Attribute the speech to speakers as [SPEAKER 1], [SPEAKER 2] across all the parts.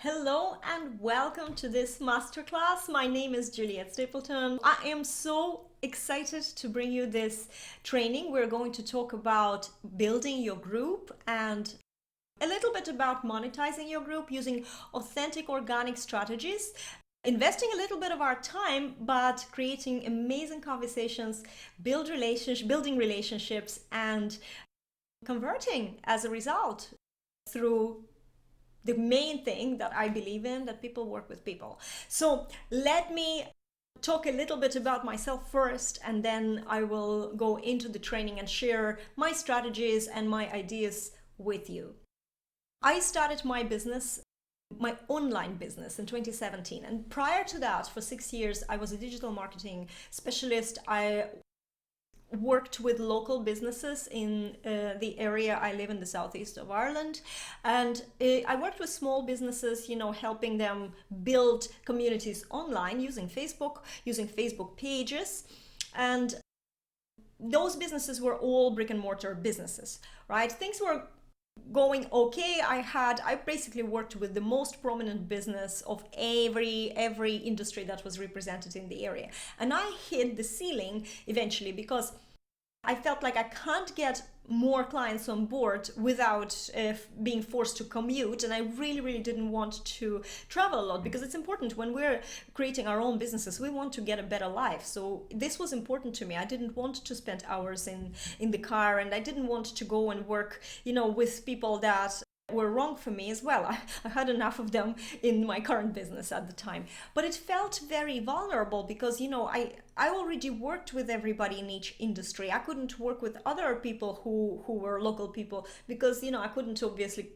[SPEAKER 1] Hello and welcome to this masterclass. My name is Juliette Stapleton. I am so excited to bring you this training. We're going to talk about building your group and a little bit about monetizing your group using authentic organic strategies, investing a little bit of our time, but creating amazing conversations, building relationships, and converting as a result through the main thing that I believe in, that people work with people. So let me talk a little bit about myself first, and then I will go into the training and share my strategies and my ideas with you. I started my business, my online business, in 2017. And prior to that, for 6 years, I was a digital marketing specialist. I worked with local businesses in the area I live in, the southeast of Ireland, and I worked with small businesses, helping them build communities online using Facebook pages. And those businesses were all brick and mortar businesses, right? Things were going okay. I basically worked with the most prominent business of every industry that was represented in the area, and I hit the ceiling eventually because I felt like I can't get more clients on board without being forced to commute, and I really didn't want to travel a lot, because it's important when we're creating our own businesses. We want to get a better life, so this was important to me. I didn't want to spend hours in the car, and I didn't want to go and work with people that were wrong for me as well. I had enough of them in my current business at the time, but it felt very vulnerable because I already worked with everybody in each industry. I couldn't work with other people who were local people because I couldn't obviously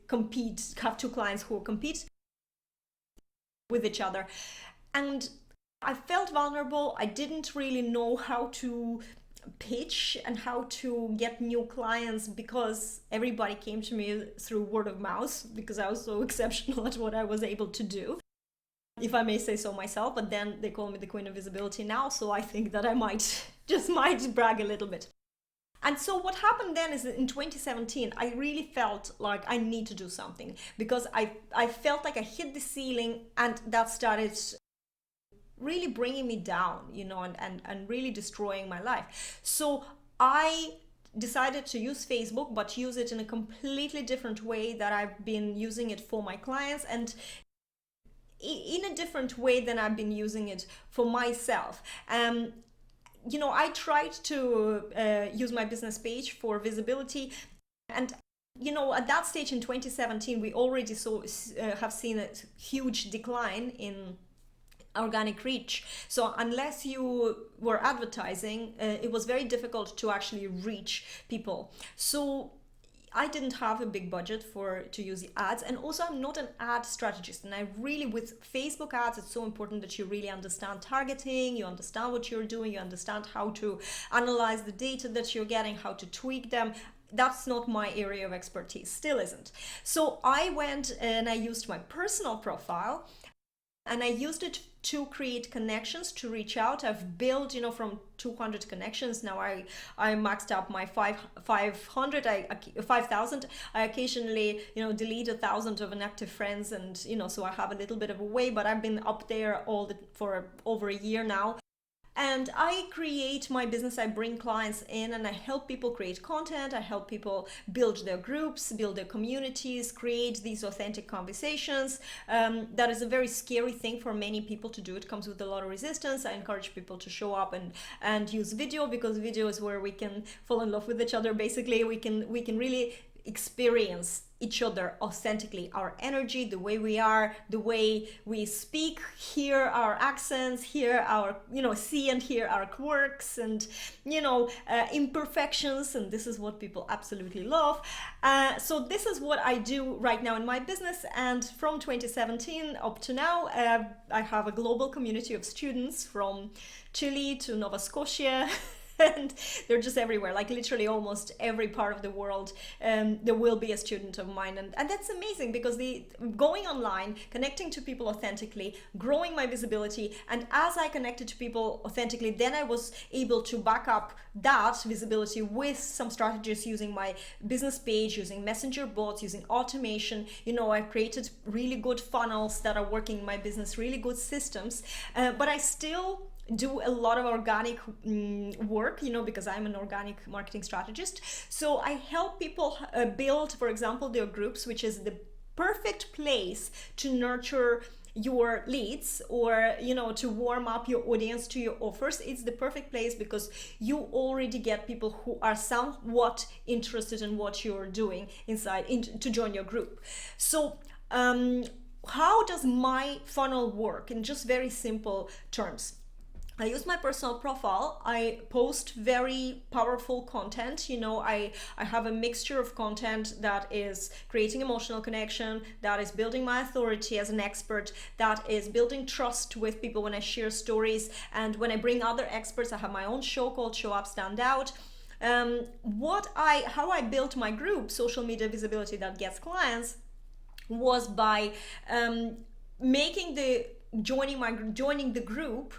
[SPEAKER 1] have two clients who compete with each other, and I felt vulnerable. I didn't really know how to pitch and how to get new clients because everybody came to me through word of mouth because I was so exceptional at what I was able to do, if I may say so myself. But then they call me the Queen of Visibility now, so I think that I might brag a little bit. And so what happened then is that in 2017, I really felt like I need to do something because I felt like I hit the ceiling, and that started really bringing me down, and really destroying my life. So I decided to use Facebook, but use it in a completely different way that I've been using it for my clients, and in a different way than I've been using it for myself. I tried to use my business page for visibility, and at that stage in 2017, we already have seen a huge decline in organic reach. So unless you were advertising, it was very difficult to actually reach people. So I didn't have a big budget to use the ads, and also I'm not an ad strategist. And I really, with Facebook ads, it's so important that you really understand targeting, you understand what you're doing, you understand how to analyze the data that you're getting, how to tweak them. That's not my area of expertise, still isn't. So I went and I used my personal profile, and I used it to create connections, to reach out. I've built, from 200 connections. Now I maxed out my 5,000. I occasionally, delete 1,000 of inactive friends, and, so I have a little bit of a way, but I've been up there for over a year now. And I create my business, I bring clients in, and I help people create content. I help people build their groups, build their communities, create these authentic conversations. That is a very scary thing for many people to do. It comes with a lot of resistance. I encourage people to show up and use video, because video is where we can fall in love with each other. Basically, we can really experience each other authentically, our energy, the way we are, the way we speak, hear our accents, hear our, see and hear our quirks and, imperfections. And this is what people absolutely love. So this is what I do right now in my business. And from 2017 up to now, I have a global community of students from Chile to Nova Scotia and they're just everywhere, like literally almost every part of the world. There will be a student of mine, and that's amazing, because the going online, connecting to people authentically, growing my visibility, and as I connected to people authentically, then I was able to back up that visibility with some strategies using my business page, using messenger bots, using automation. I've created really good funnels that are working in my business, really good systems, but I still do a lot of organic work, because I'm an organic marketing strategist. So I help people build, for example, their groups, which is the perfect place to nurture your leads, or to warm up your audience to your offers. It's the perfect place because you already get people who are somewhat interested in what you're doing to join your group. So how does my funnel work in just very simple terms? I use my personal profile. I post very powerful content. I have a mixture of content that is creating emotional connection, that is building my authority as an expert, that is building trust with people when I share stories, and when I bring other experts. I have my own show called Show Up, Stand Out. How I built my group, Social Media Visibility That Gets Clients, was by joining the group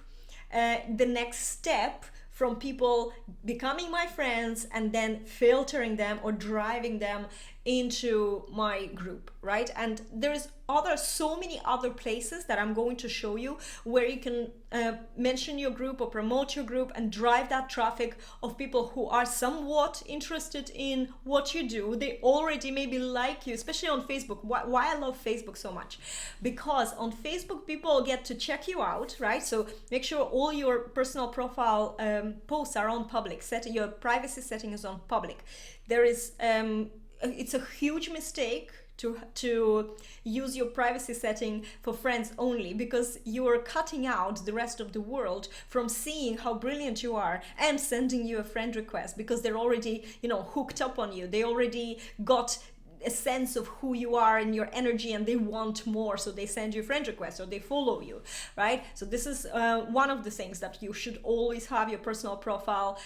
[SPEAKER 1] the next step from people becoming my friends and then filtering them or driving them into my group, right? And there's so many other places that I'm going to show you where you can mention your group or promote your group and drive that traffic of people who are somewhat interested in what you do. They already maybe like you, especially on Facebook. Why I love Facebook so much? Because on Facebook, people get to check you out, right? So make sure all your personal profile posts are on public. Your privacy setting is on public. It's a huge mistake to use your privacy setting for friends only, because you are cutting out the rest of the world from seeing how brilliant you are and sending you a friend request, because they're already hooked up on you. They already got a sense of who you are and your energy, and they want more, so they send you a friend request or they follow you, right? So this is one of the things that you should always have: your personal profile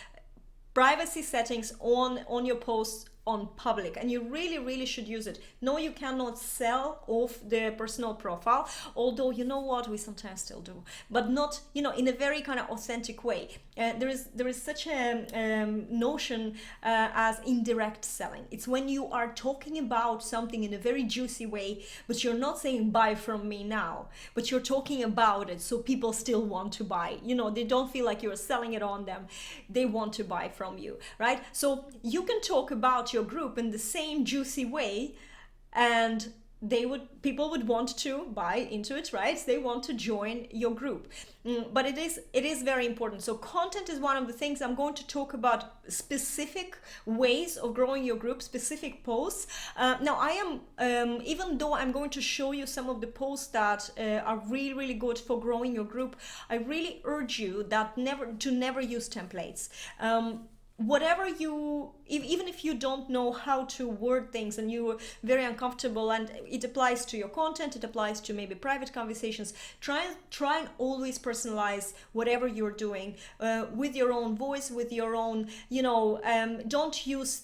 [SPEAKER 1] privacy settings on your posts on public, and you really should use it. No, you cannot sell off the personal profile, although we sometimes still do, but not in a very kind of authentic way. There is such a notion as indirect selling. It's when you are talking about something in a very juicy way, but you're not saying buy from me now, but you're talking about it so people still want to buy. They don't feel like you're selling it on them. They want to buy from you, right? So you can talk about your group in the same juicy way, and people would want to buy into it, right? They want to join your group. But it is very important. So content is one of the things. I'm going to talk about specific ways of growing your group, specific posts. Now I am, even though I'm going to show you some of the posts that are really good for growing your group, I really urge you that never use templates. Whatever even if you don't know how to word things and you're very uncomfortable, and it applies to your content, it applies to maybe private conversations, try and always personalize whatever you're doing with your own voice, with your own, don't use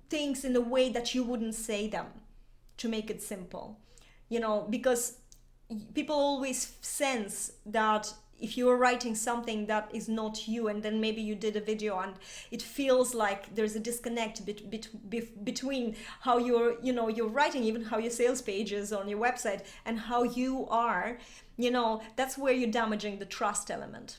[SPEAKER 1] things in a way that you wouldn't say them, to make it simple, because people always sense that if you're writing something that is not you, and then maybe you did a video and it feels like there's a disconnect between how you're writing, even how your sales page is on your website, and how you are, that's where you're damaging the trust element.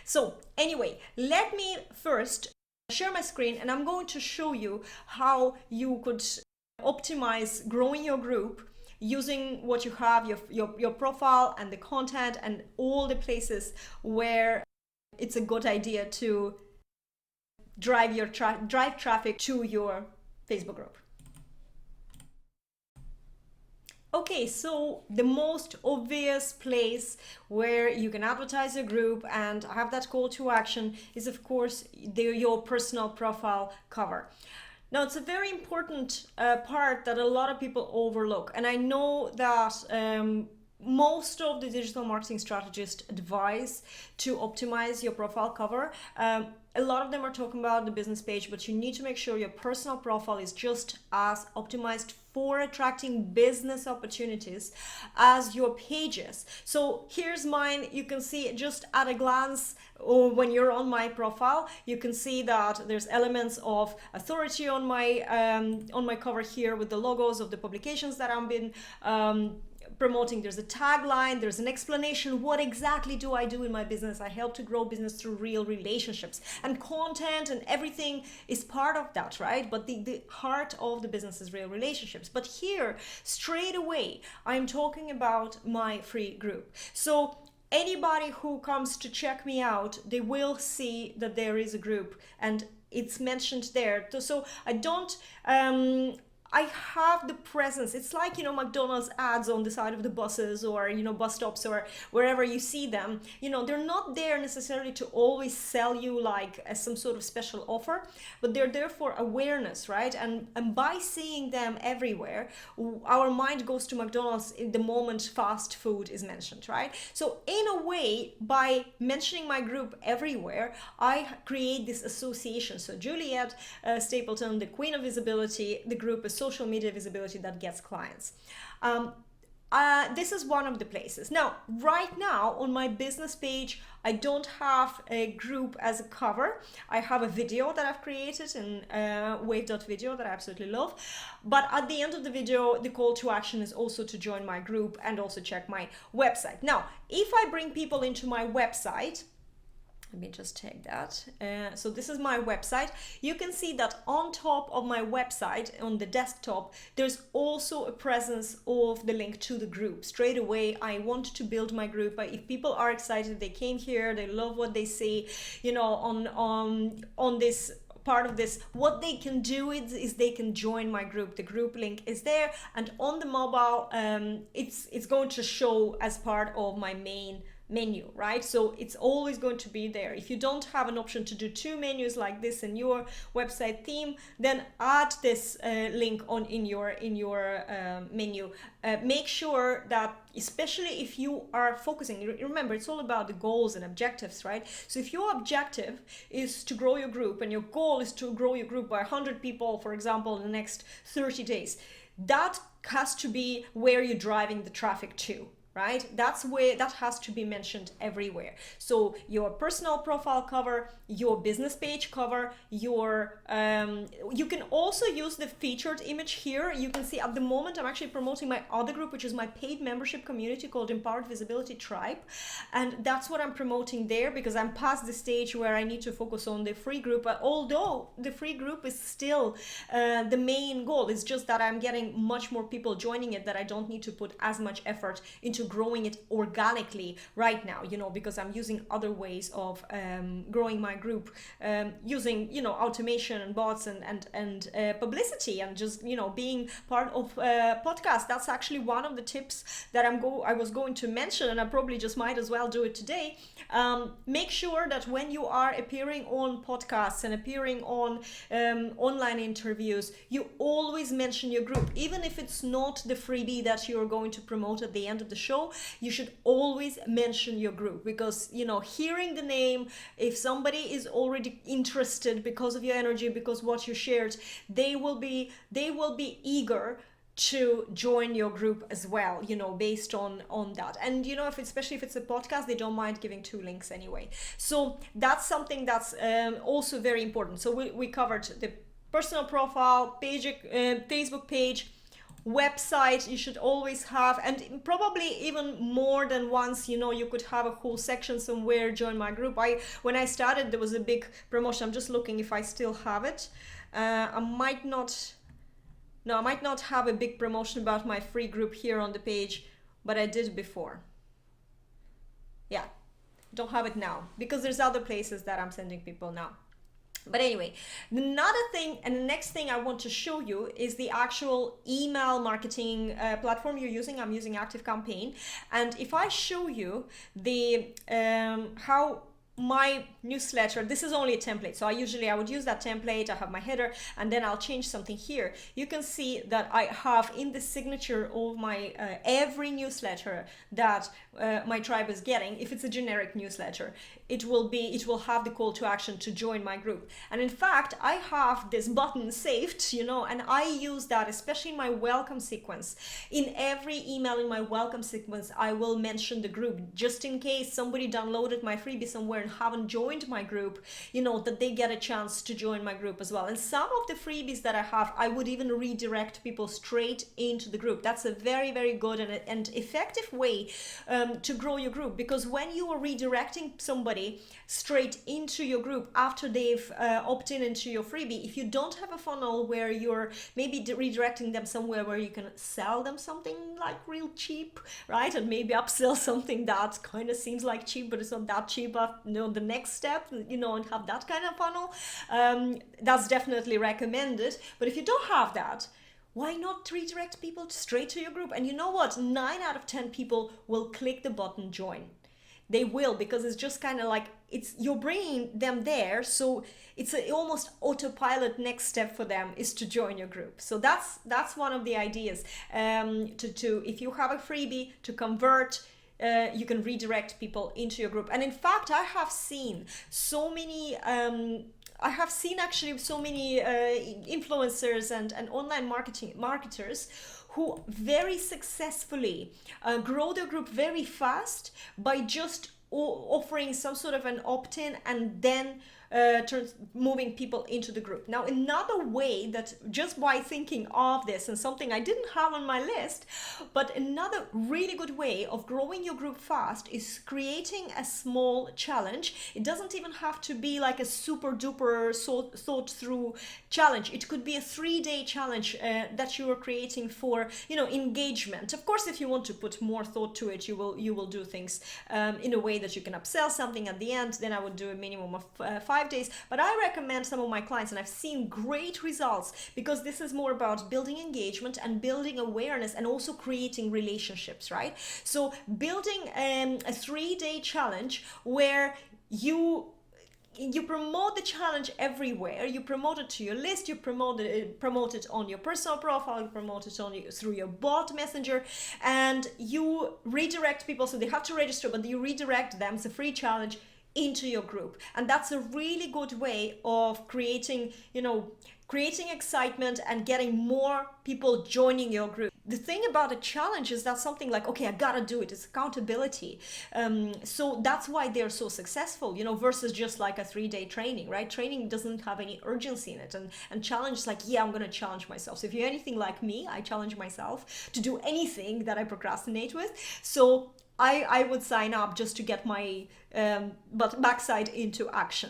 [SPEAKER 1] So anyway, let me first share my screen, and I'm going to show you how you could optimize growing your group using what you have, your profile and the content and all the places where it's a good idea to drive traffic to your Facebook group. Okay, so the most obvious place where you can advertise your group and have that call to action is, of course, your personal profile cover. Now, it's a very important part that a lot of people overlook. And I know that most of the digital marketing strategists advise to optimize your profile cover. A lot of them are talking about the business page, but you need to make sure your personal profile is just as optimized for attracting business opportunities as your pages. So here's mine. You can see just at a glance, or when you're on my profile, you can see that there's elements of authority on my cover here with the logos of the publications that I've been promoting. There's a tagline, there's an explanation. What exactly do I do in my business? I help to grow business through real relationships, and content and everything is part of that, right? But the heart of the business is real relationships. But here, straight away, I'm talking about my free group. So anybody who comes to check me out, they will see that there is a group and it's mentioned there. So I don't I have the presence. It's like, McDonald's ads on the side of the buses, or, bus stops, or wherever you see them. They're not there necessarily to always sell you like as some sort of special offer, but they're there for awareness, right? And by seeing them everywhere, our mind goes to McDonald's in the moment fast food is mentioned, right? So in a way, by mentioning my group everywhere, I create this association. So Juliette Stapleton, the queen of visibility, the group is social media visibility that gets clients. This is one of the places. Now, right now on my business page, I don't have a group as a cover. I have a video that I've created in wave.video that I absolutely love. But at the end of the video, the call to action is also to join my group and also check my website. Now, if I bring people into my website, let me just take that. So this is my website. You can see that on top of my website, on the desktop, there's also a presence of the link to the group. Straight away, I want to build my group. If people are excited, they came here, they love what they see, on this part of this, what they can do is they can join my group. The group link is there, and on the mobile, it's going to show as part of my main menu, right? So it's always going to be there. If you don't have an option to do two menus like this in your website theme, then add this link in your menu. Make sure that, especially if you are focusing, remember it's all about the goals and objectives, right? So if your objective is to grow your group and your goal is to grow your group by 100 people, for example, in the next 30 days, that has to be where you're driving the traffic to, right? That's where that has to be mentioned everywhere. So your personal profile cover, your business page cover, your you can also use the featured image here. You can see at the moment I'm actually promoting my other group, which is my paid membership community called Empowered Visibility Tribe, and that's what I'm promoting there because I'm past the stage where I need to focus on the free group. But although the free group is still the main goal, it's just that I'm getting much more people joining it, that I don't need to put as much effort into growing it organically right now, because I'm using other ways of growing my group, using, automation and bots and publicity, and just, being part of podcast. That's actually one of the tips that I was going to mention, and I probably just might as well do it today. Make sure that when you are appearing on podcasts and appearing on online interviews, you always mention your group. Even if it's not the freebie that you're going to promote at the end of the show, you should always mention your group, because hearing the name, if somebody is already interested because of your energy, because what you shared, they will be eager to join your group as well, based on that. And especially if it's a podcast, they don't mind giving 2 links anyway. So that's something that's also very important. So we covered the personal profile page, Facebook page, website. You should always have, and probably even more than once, you could have a whole section somewhere, join my group. When I started, there was a big promotion. I'm just looking if I still have it. I might not have a big promotion about my free group here on the page, but I did before. Yeah, don't have it now because there's other places that I'm sending people now. But anyway, another thing, and the next thing I want to show you is the actual email marketing platform you're using. I'm using ActiveCampaign, and if I show you the how my newsletter, this is only a template, so I would use that template. I have my header, and then I'll change something here. You can see that I have in the signature of my every newsletter that my tribe is getting, if it's a generic newsletter, it will have the call to action to join my group. And in fact, I have this button saved, and I use that especially in my welcome sequence. In every email in my welcome sequence, I will mention the group, just in case somebody downloaded my freebie somewhere and haven't joined my group, that they get a chance to join my group as well. And some of the freebies that I have, I would even redirect people straight into the group. That's a very, very good and effective way to grow your group, because when you are redirecting somebody straight into your group after they've opted into your freebie, if you don't have a funnel where you're maybe redirecting them somewhere where you can sell them something like real cheap, right, and maybe upsell something that kind of seems like cheap but it's not that cheap, the next step, and have that kind of funnel, that's definitely recommended. But if you don't have that, why not redirect people straight to your group? And you know what? 9 out of 10 people will click the button join. They will, because it's just kind of like you're bringing them there, so it's almost autopilot. Next step for them is to join your group. So that's one of the ideas. To if you have a freebie to convert, you can redirect people into your group. And in fact, I have seen so many. Actually so many influencers and online marketers who very successfully grow their group very fast by just offering some sort of an opt-in and then moving people into the group. Now, another way that just by thinking of this, and something I didn't have on my list, but another really good way of growing your group fast is creating a small challenge. It doesn't even have to be like a super duper thought through challenge. It could be a 3-day challenge that you are creating for engagement. Of course, if you want to put more thought to it, you will do things in a way that you can upsell something at the end. Then I would do a minimum of 5 days. But I recommend some of my clients, and I've seen great results, because this is more about building engagement and building awareness and also creating relationships, right? So building a 3-day challenge where you promote the challenge everywhere. You promote it to your list, you promote it on your personal profile, you promote it through your bot messenger, and you redirect people, so they have to register, but you redirect them. It's a free challenge into your group. And that's a really good way of creating excitement and getting more people joining your group. The thing about a challenge is that something like, okay, I gotta do it. It's accountability. So that's why they're so successful, versus just like a 3-day training, right? Training doesn't have any urgency in it. And challenge is like, yeah, I'm gonna challenge myself. So if you're anything like me, I challenge myself to do anything that I procrastinate with. So I would sign up just to get my backside into action.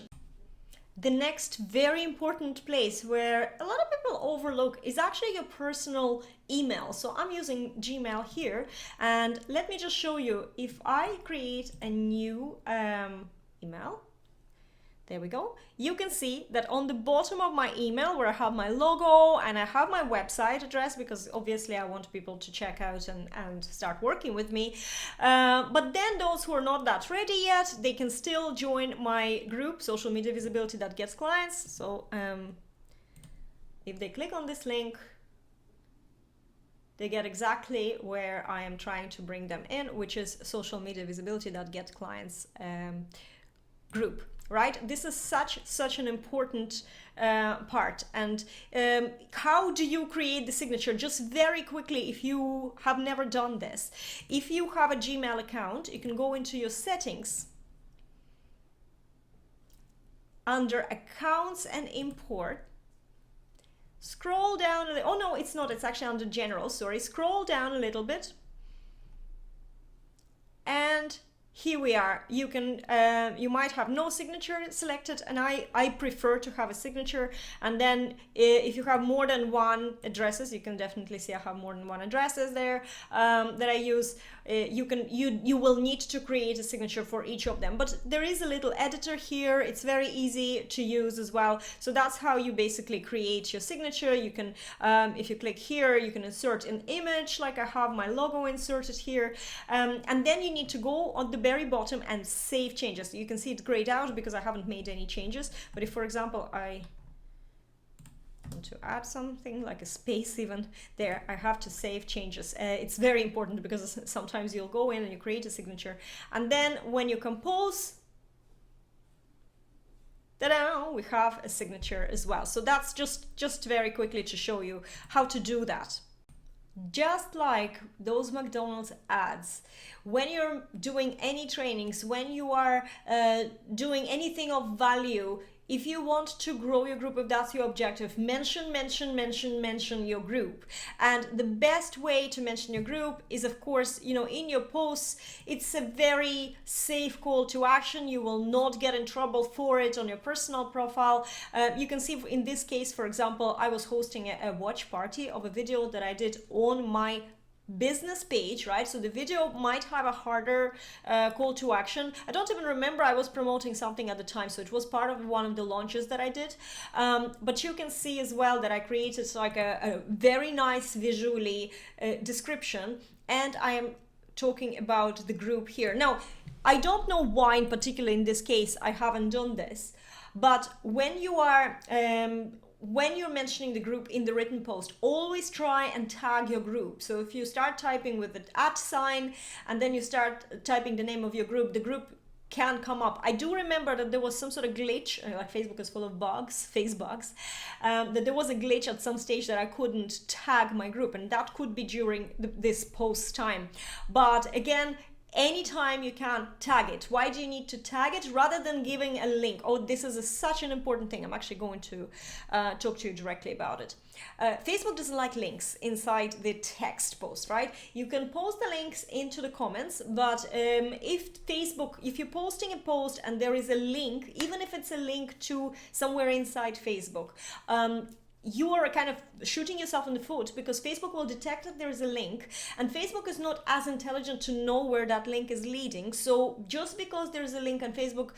[SPEAKER 1] The next very important place where a lot of people overlook is actually your personal email. So I'm using Gmail here, and let me just show you. If I create a new email, there we go. You can see that on the bottom of my email, where I have my logo and I have my website address, because obviously I want people to check out and start working with me. But then those who are not that ready yet, they can still join my group, Social Media Visibility That Gets Clients. So if they click on this link, they get exactly where I am trying to bring them in, which is Social Media Visibility That Gets Clients group. Right? This is such an important part. And how do you create the signature? Just very quickly, if you have never done this, if you have a Gmail account, you can go into your settings, under accounts and import, scroll down oh no, it's not, it's actually under general, sorry, scroll down a little bit, and here we are. You can you might have no signature selected, and I prefer to have a signature. And then if you have more than one addresses, you can definitely see I have more than one addresses there that I use. You will need to create a signature for each of them, but there is a little editor here. It's very easy to use as well. So that's how you basically create your signature. You can if you click here, you can insert an image, like I have my logo inserted here, and then you need to go on the very bottom and save changes. You can see it grayed out because I haven't made any changes. But if, for example, I want to add something like a space even there, I have to save changes. It's very important because sometimes you'll go in and you create a signature, and then when you compose, ta-da, we have a signature as well. So that's just very quickly to show you how to do that. Just like those McDonald's ads, when you're doing any trainings, when you are doing anything of value, if you want to grow your group, if that's your objective, mention your group. And the best way to mention your group is, of course, you know, in your posts. It's a very safe call to action. You will not get in trouble for it on your personal profile. You can see in this case, for example, I was hosting a watch party of a video that I did on my business page, right? So the video might have a harder call to action. I don't even remember, I was promoting something at the time, so it was part of one of the launches that I did. But you can see as well that I created like a very nice visually description, and I am talking about the group here. Now, I don't know why in particular in this case I haven't done this, but when you are when you're mentioning the group in the written post, always try and tag your group. So if you start typing with the @ sign and then you start typing the name of your group, the group can come up. I do remember that there was some sort of glitch, like Facebook is full of bugs, face bugs, that there was a glitch at some stage that I couldn't tag my group, and that could be during this post time. But again, anytime you can, tag it. Why do you need to tag it rather than giving a link? Oh, this is such an important thing. I'm actually going to talk to you directly about it. Facebook doesn't like links inside the text post, right? You can post the links into the comments, but if you're posting a post and there is a link, even if it's a link to somewhere inside Facebook, you are kind of shooting yourself in the foot, because Facebook will detect that there is a link, and Facebook is not as intelligent to know where that link is leading. So just because there is a link and Facebook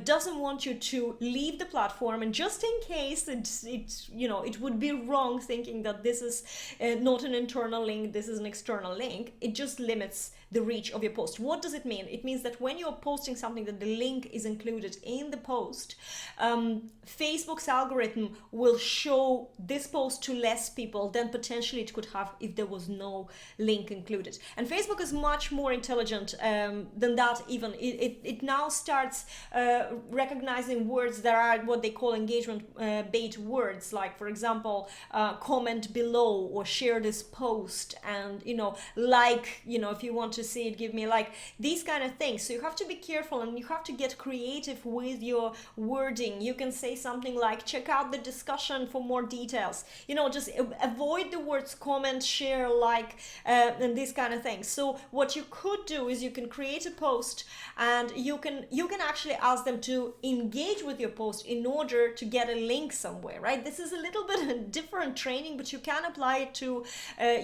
[SPEAKER 1] doesn't want you to leave the platform, and just in case it would be wrong thinking that this is not an internal link, this is an external link, it just limits the reach of your post. What does it mean? It means that when you're posting something that the link is included in the post, Facebook's algorithm will show this post to less people than potentially it could have if there was no link included. And Facebook is much more intelligent than that even. It now starts recognizing words that are what they call engagement bait words, like, for example, comment below or share this post, and if you want to see it, give me a like, these kind of things. So you have to be careful and you have to get creative with your wording. You can say something like, check out the discussion for more details. Just avoid the words comment, share, like, and these kind of things. So what you could do is you can create a post, and you can actually ask them to engage with your post in order to get a link somewhere, right? This is a little bit of different training, but you can apply it to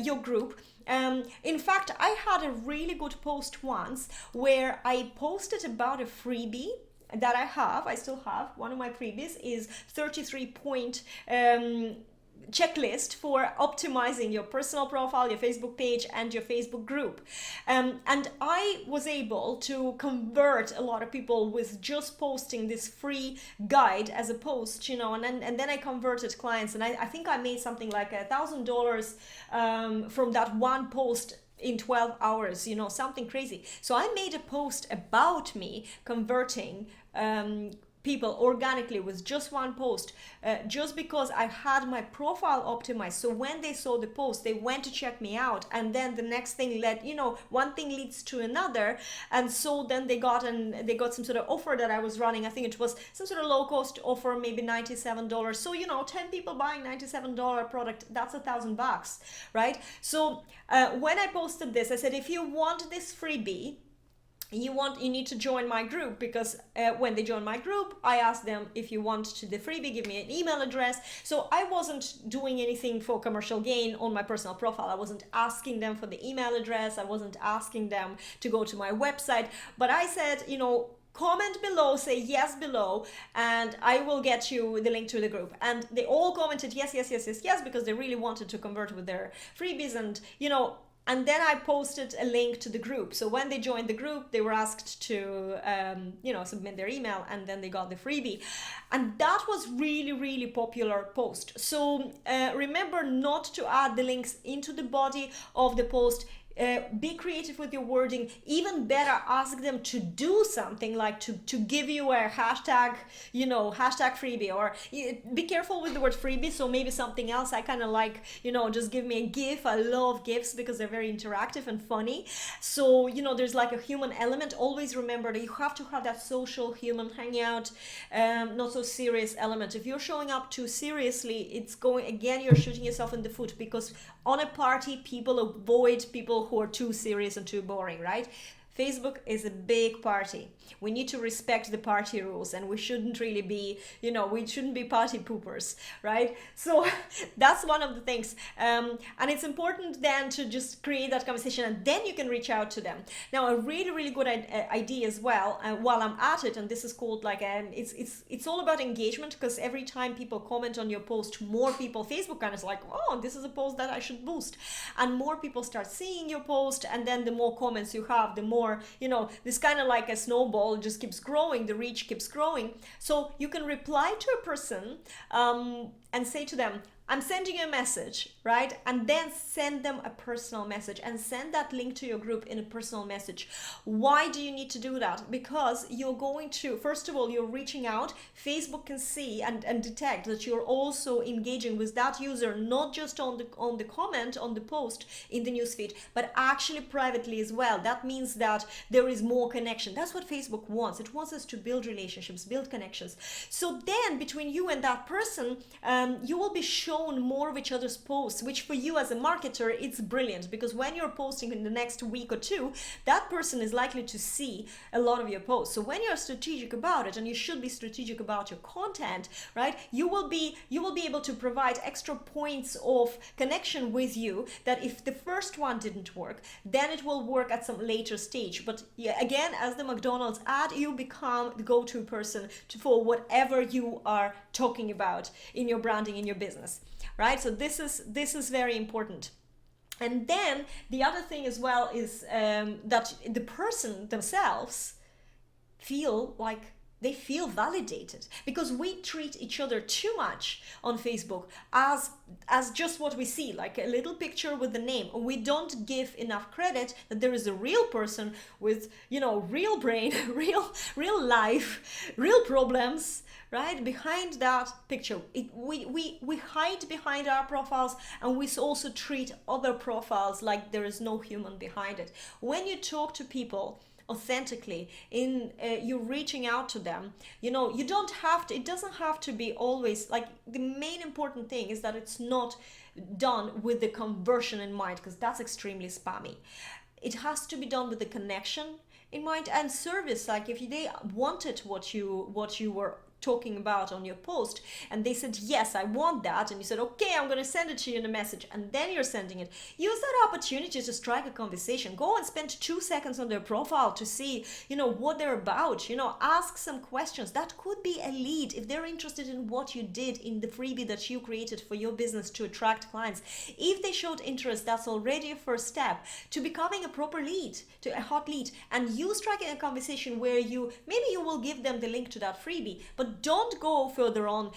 [SPEAKER 1] your group. In fact, I had a really good post once where I posted about a freebie that I still have. One of my freebies is 33-point checklist for optimizing your personal profile, your Facebook page, and your Facebook group. And I was able to convert a lot of people with just posting this free guide as a post, and then I converted clients, and I think I made something like $1,000 from that one post in 12 hours, something crazy. So I made a post about me converting people organically with just one post, just because I had my profile optimized. So when they saw the post, they went to check me out, and then the next thing one thing leads to another, and so then they got some sort of offer that I was running. I think it was some sort of low cost offer, maybe $97. So 10 people buying $97 product, that's $1,000, right? So when I posted this, I said, if you want this freebie, you need to join my group, because when they join my group, I ask them, if you want to the freebie, give me an email address. So I wasn't doing anything for commercial gain on my personal profile. I wasn't asking them for the email address. I wasn't asking them to go to my website, but I said, comment below, say yes below, and I will get you the link to the group. And they all commented yes, because they really wanted to convert with their freebies. And And then I posted a link to the group. So when they joined the group, they were asked to, submit their email, and then they got the freebie. And that was really, really popular post. So remember not to add the links into the body of the post. Be creative with your wording. Even better, ask them to do something, like to give you a hashtag, hashtag freebie, or be careful with the word freebie. So maybe something else. I kind of like, just give me a GIF. I love GIFs because they're very interactive and funny. So, there's like a human element. Always remember that you have to have that social human hangout, not so serious element. If you're showing up too seriously, you're shooting yourself in the foot, because on a party, people avoid people who are too serious and too boring, right? Facebook is a big party. We need to respect the party rules, and we shouldn't really be, we shouldn't be party poopers, right? So that's one of the things. And it's important then to just create that conversation, and then you can reach out to them. Now, a really, really good idea as well, while I'm at it, and this is called it's all about engagement, because every time people comment on your post, more people, Facebook kind of is like, oh, this is a post that I should boost. And more people start seeing your post, and then the more comments you have, the more, this kind of like a snowball just keeps growing, the reach keeps growing. So you can reply to a person and say to them, I'm sending you a message, right? And then send them a personal message, and send that link to your group in a personal message. Why do you need to do that? Because you're going to, first of all, you're reaching out. Facebook can see and detect that you're also engaging with that user, not just on the comment, on the post in the newsfeed, but actually privately as well. That means that there is more connection. That's what Facebook wants. It wants us to build relationships, build connections. So then between you and that person, you will be shown more of each other's posts, which for you as a marketer, it's brilliant, because when you're posting in the next week or two, that person is likely to see a lot of your posts. So when you're strategic about it, and you should be strategic about your content, right, you will be able to provide extra points of connection with you, that if the first one didn't work, then it will work at some later stage. But yeah, again, as the McDonald's ad, you become the go-to person for whatever you are talking about in your branding, in your business, right? So this is very important. And then the other thing as well is that the person themselves feel validated, because we treat each other too much on Facebook as just what we see, like a little picture with the name. We don't give enough credit that there is a real person with, real brain, real life, real problems, right, behind that picture. We hide behind our profiles, and we also treat other profiles like there is no human behind it. When you talk to people authentically, you're reaching out to them, you don't have to, it doesn't have to be always like, the main important thing is that it's not done with the conversion in mind, because that's extremely spammy. It has to be done with the connection in mind and service. Like if they wanted what you were talking about on your post, and they said, yes, I want that, and you said, okay, I'm going to send it to you in a message, and then you're sending it. Use that opportunity to strike a conversation. Go and spend 2 seconds on their profile to see, what they're about. Ask some questions. That could be a lead if they're interested in what you did in the freebie that you created for your business to attract clients. If they showed interest, that's already a first step to becoming a proper lead, to a hot lead. And you striking a conversation where maybe you will give them the link to that freebie, but don't go further on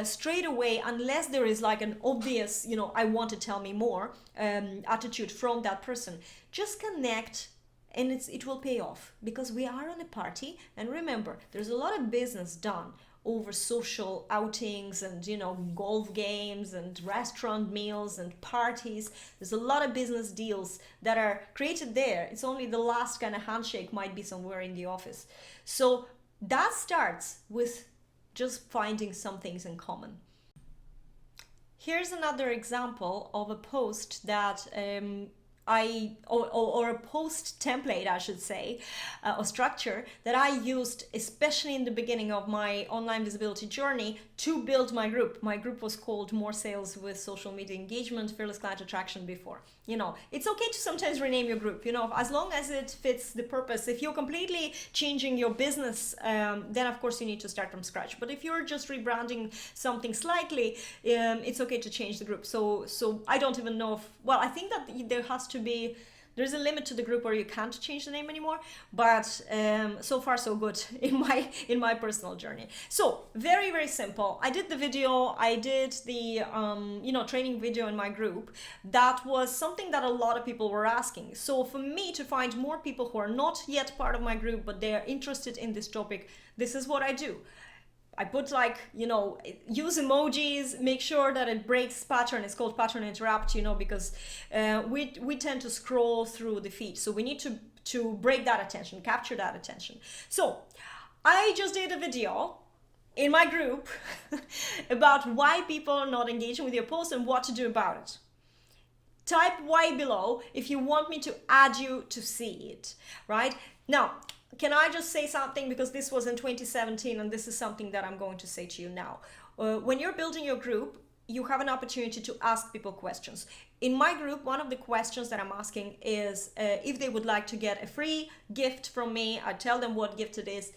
[SPEAKER 1] straight away unless there is like an obvious, I want to tell me more attitude from that person. Just connect, and it will pay off, because we are on a party. And remember, there's a lot of business done over social outings and golf games and restaurant meals and parties. There's a lot of business deals that are created there. It's only the last kind of handshake might be somewhere in the office. So that starts with just finding some things in common. Here's another example of a post that or a post template, I should say, or structure that I used, especially in the beginning of my online visibility journey, to build my group. My group was called More Sales with Social Media Engagement, Fearless Client Attraction before. It's okay to sometimes rename your group, as long as it fits the purpose. If you're completely changing your business, then of course you need to start from scratch. But if you're just rebranding something slightly, it's okay to change the group. So I don't even know if, well, I think that there's a limit to the group where you can't change the name anymore, but so far so good in my personal journey. So very, very simple. I did the video, I did the training video in my group. That was something that a lot of people were asking. So for me to find more people who are not yet part of my group, but they are interested in this topic, this is what I do. I put use emojis, make sure that it breaks pattern. It's called pattern interrupt, because we tend to scroll through the feed. So we need to break that attention, capture that attention. So I just did a video in my group about why people are not engaging with your post and what to do about it. Type Y below if you want me to add you to see it, right? Now, can I just say something, because this was in 2017 and this is something that I'm going to say to you now. When you're building your group, you have an opportunity to ask people questions. In my group, one of the questions that I'm asking is if they would like to get a free gift from me. I tell them what gift it is,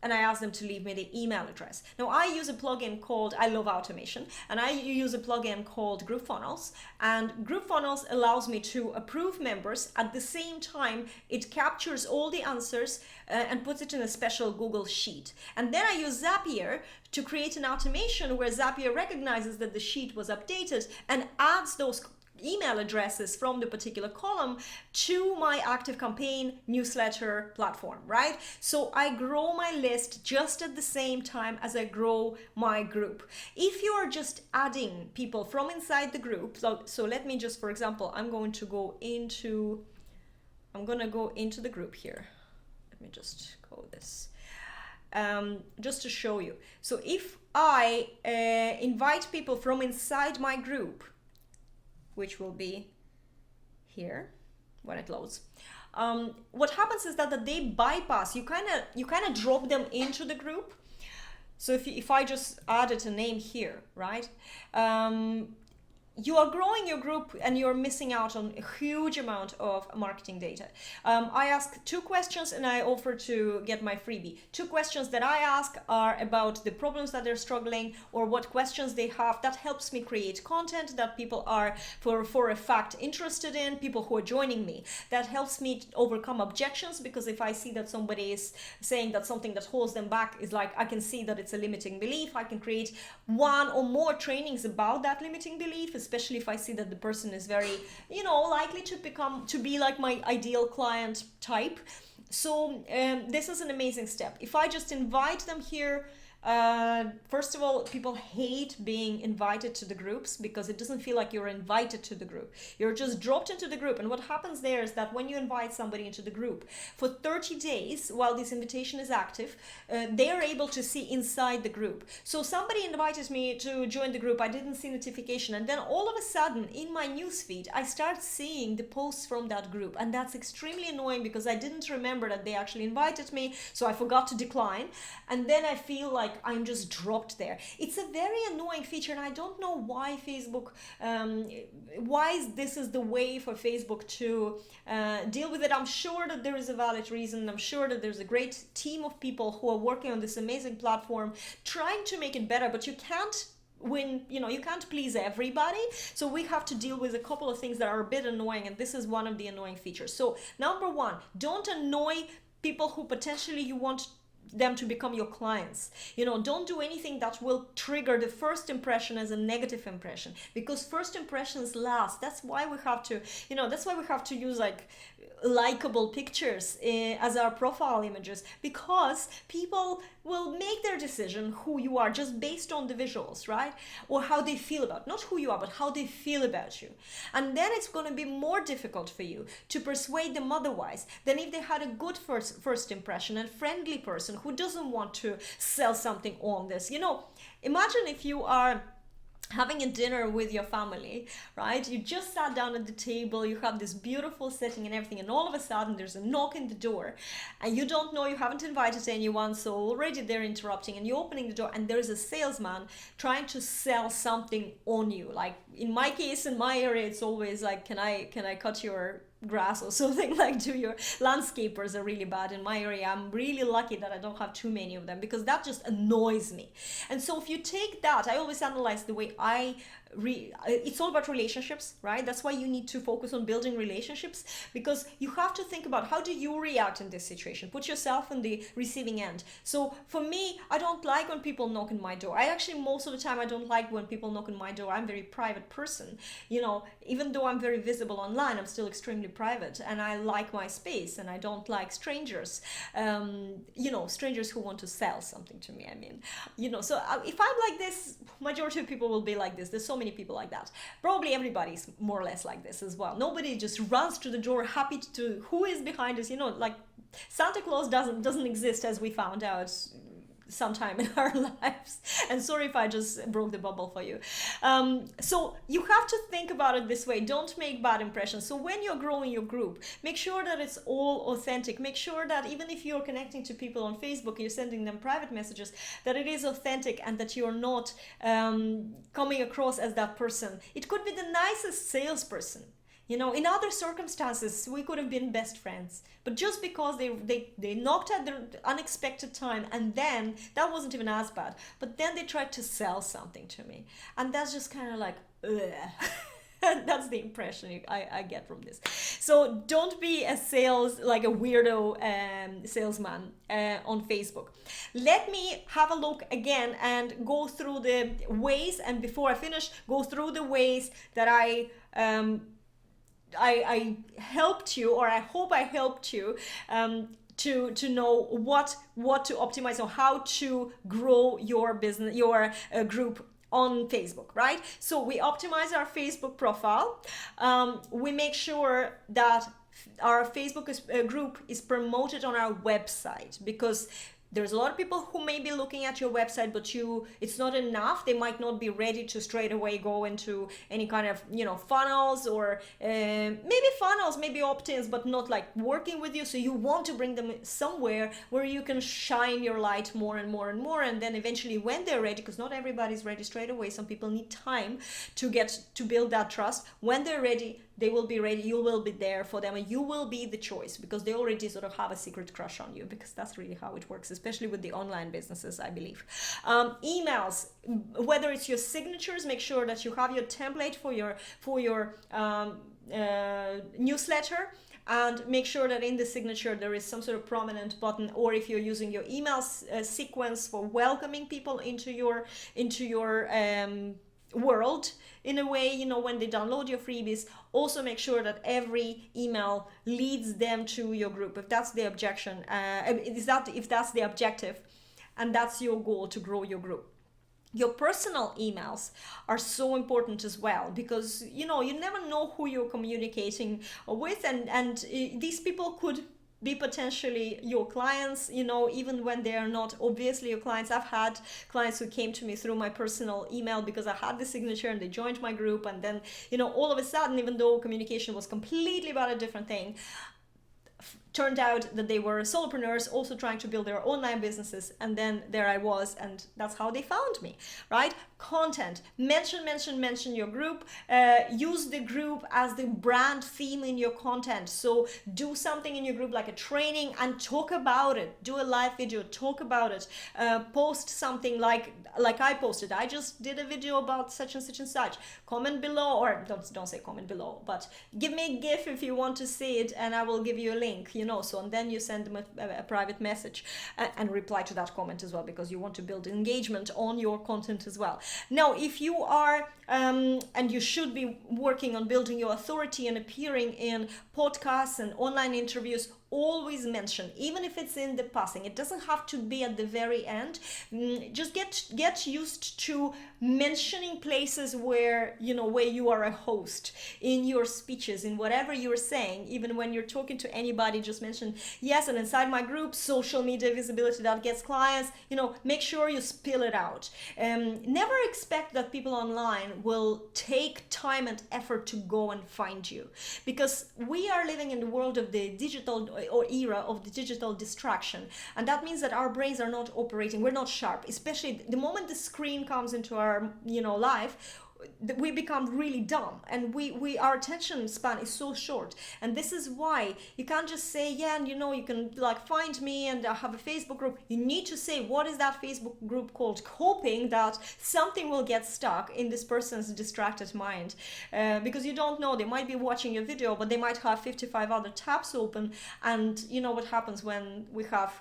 [SPEAKER 1] and I ask them to leave me the email address. Now, I use a plugin called, I love automation, and I use a plugin called GroupFunnels. And GroupFunnels allows me to approve members. At the same time, it captures all the answers and puts it in a special Google Sheet. And then I use Zapier to create an automation where Zapier recognizes that the sheet was updated and adds those email addresses from the particular column to my active campaign newsletter platform, right? So I grow my list just at the same time as I grow my group. If you are just adding people from inside the group, so let me just, for example, I'm going to go into the group here. Let me just go this. Just to show you. So if I invite people from inside my group, which will be here when it loads, what happens is that they bypass, you kind of drop them into the group. So if I just added a name here, right? You are growing your group and you're missing out on a huge amount of marketing data. I ask 2 questions and I offer to get my freebie. 2 questions that I ask are about the problems that they're struggling or what questions they have. That helps me create content that people are for a fact interested in, people who are joining me. That helps me overcome objections, because if I see that somebody is saying that something that holds them back is I can see that it's a limiting belief, I can create 1 or more trainings about that limiting belief, especially if I see that the person is very, likely to be like my ideal client type. So this is an amazing step. If I just invite them here, first of all, people hate being invited to the groups because it doesn't feel like you're invited to the group. You're just dropped into the group. And what happens there is that when you invite somebody into the group, for 30 days, while this invitation is active, they are able to see inside the group. So somebody invited me to join the group. I didn't see notification. And then all of a sudden, in my newsfeed, I start seeing the posts from that group. And that's extremely annoying because I didn't remember that they actually invited me. So I forgot to decline. And then I feel like I'm just dropped there. It's a very annoying feature, and I don't know why Facebook, this is the way for Facebook to deal with it. I'm sure that there is a valid reason. I'm sure that there's a great team of people who are working on this amazing platform, trying to make it better, but you can't you can't please everybody. So we have to deal with a couple of things that are a bit annoying, and this is one of the annoying features. So number 1, don't annoy people who potentially you want them to become your clients. Don't do anything that will trigger the first impression as a negative impression, because first impressions last. That's why we have to use likable pictures as our profile images, because people will make their decision who you are just based on the visuals, right? Or how they feel about, not who you are, but how they feel about you. And then it's going to be more difficult for you to persuade them otherwise than if they had a good first impression and friendly person who doesn't want to sell something on this. Imagine if you are having a dinner with your family, right? You just sat down at the table, you have this beautiful setting and everything, and all of a sudden there's a knock in the door, and you don't know, you haven't invited anyone, so already they're interrupting, and you're opening the door, and there's a salesman trying to sell something on you. Like in my case, in my area, it's always like, can I cut your grass or something, like, do your landscapers are really bad in my area. I'm really lucky that I don't have too many of them, because that just annoys me. And so if you take that, I always analyze the way it's all about relationships, right? That's why you need to focus on building relationships, because you have to think about how do you react in this situation. Put yourself on the receiving end. So for me, I don't like when people knock on my door. I actually, most of the time, I don't like when people knock on my door. I'm a very private person. Even though I'm very visible online, I'm still extremely private, and I like my space, and I don't like strangers, strangers who want to sell something to me. I mean, so if I'm like this, majority of people will be like this. There's so many people like that. Probably everybody's more or less like this as well. Nobody just runs to the door happy to who is behind us. Like Santa Claus doesn't exist, as we found out sometime in our lives. And sorry if I just broke the bubble for you. So you have to think about it this way. Don't make bad impressions. So when you're growing your group, make sure that it's all authentic. Make sure that even if you're connecting to people on Facebook, you're sending them private messages, that it is authentic, and that you're not coming across as that person. It could be the nicest salesperson. In other circumstances, we could have been best friends. But just because they knocked at the unexpected time, and then that wasn't even as bad. But then they tried to sell something to me. And that's just kind of like, ugh. That's the impression I get from this. So don't be a weirdo salesman on Facebook. Let me have a look again and go through the ways. And before I finish, go through the ways that I helped you, or I hope I helped you to know what to optimize, or how to grow your business, your group on Facebook, right? So we optimize our Facebook profile. We make sure that our Facebook group is promoted on our website, because there's a lot of people who may be looking at your website, but it's not enough. They might not be ready to straight away go into any kind of, funnels, or maybe funnels, maybe opt-ins, but not like working with you. So you want to bring them somewhere where you can shine your light more and more and more. And then eventually when they're ready, because not everybody's ready straight away. Some people need time to build that trust. When they're ready, they will be ready. You will be there for them, and you will be the choice, because they already sort of have a secret crush on you, because that's really how it works, especially with the online businesses, I believe. Emails, whether it's your signatures, make sure that you have your template for your newsletter, and make sure that in the signature there is some sort of prominent button, or if you're using your email sequence for welcoming people into your world in a way, when they download your freebies, also make sure that every email leads them to your group. If that's the objection, if that's the objective, and that's your goal, to grow your group. Your personal emails are so important as well, because you never know who you're communicating with, and these people could be potentially your clients, even when they are not obviously your clients. I've had clients who came to me through my personal email because I had the signature, and they joined my group, and then all of a sudden, even though communication was completely about a different thing, turned out that they were solopreneurs also trying to build their online businesses, and then there I was, and that's how they found me, right? Content, mention your group, use the group as the brand theme in your content. So do something in your group like a training and talk about it. Do a live video, talk about it. Post something like I posted. I just did a video about such and such and such. Comment below, or don't say comment below, but give me a GIF if you want to see it, and I will give you a link, so, and then you send them a private message and reply to that comment as well, because you want to build engagement on your content as well. Now, if you are, and you should be working on building your authority and appearing in podcasts and online interviews, always mention, even if it's in the passing. It doesn't have to be at the very end. Just get used to mentioning places where you are a host in your speeches, in whatever you're saying. Even when you're talking to anybody, just mention, yes, and inside my group, social media visibility that gets clients. Make sure you spill it out. Never expect that people online will take time and effort to go and find you, because we are living in the world of the digital, or era of the digital distraction, and that means that our brains are not operating. We're not sharp, especially the moment the screen comes into our life. We become really dumb, and our attention span is so short. And this is why you can't just say, yeah, and you can find me and I have a Facebook group. You need to say, what is that Facebook group called, hoping that something will get stuck in this person's distracted mind, because you don't know, they might be watching your video, but they might have 55 other tabs open. And you know what happens when we have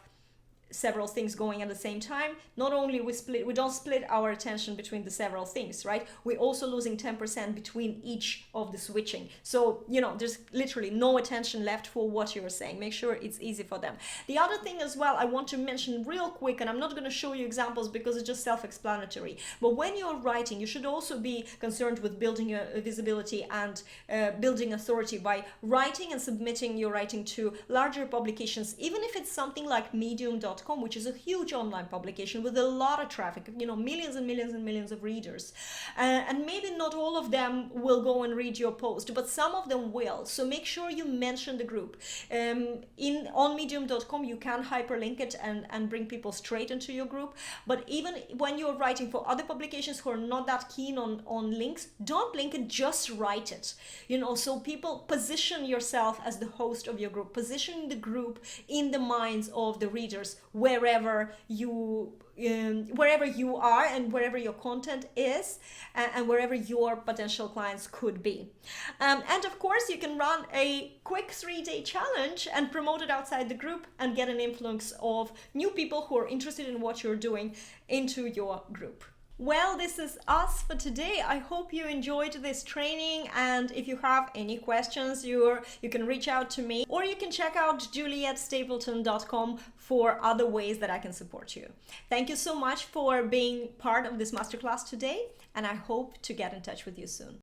[SPEAKER 1] several things going at the same time? Not only we don't split our attention between the several things, right? We're also losing 10% between each of the switching. So there's literally no attention left for what you're saying. Make sure it's easy for them. The other thing as well I want to mention real quick, and I'm not going to show you examples because it's just self-explanatory, but when you're writing, you should also be concerned with building your visibility and building authority by writing and submitting your writing to larger publications, even if it's something like medium.com, which is a huge online publication with a lot of traffic, millions and millions and millions of readers. And maybe not all of them will go and read your post, but some of them will. So make sure you mention the group. On medium.com, you can hyperlink it and bring people straight into your group. But even when you're writing for other publications who are not that keen on links, don't link it, just write it. So people, position yourself as the host of your group, position the group in the minds of the readers, wherever you are and wherever your content is, and wherever your potential clients could be. And of course, you can run a quick 3-day challenge and promote it outside the group and get an influx of new people who are interested in what you're doing into your group. Well, this is us for today. I hope you enjoyed this training, and if you have any questions, you can reach out to me, or you can check out JulietteStapleton.com for other ways that I can support you. Thank you so much for being part of this masterclass today, and I hope to get in touch with you soon.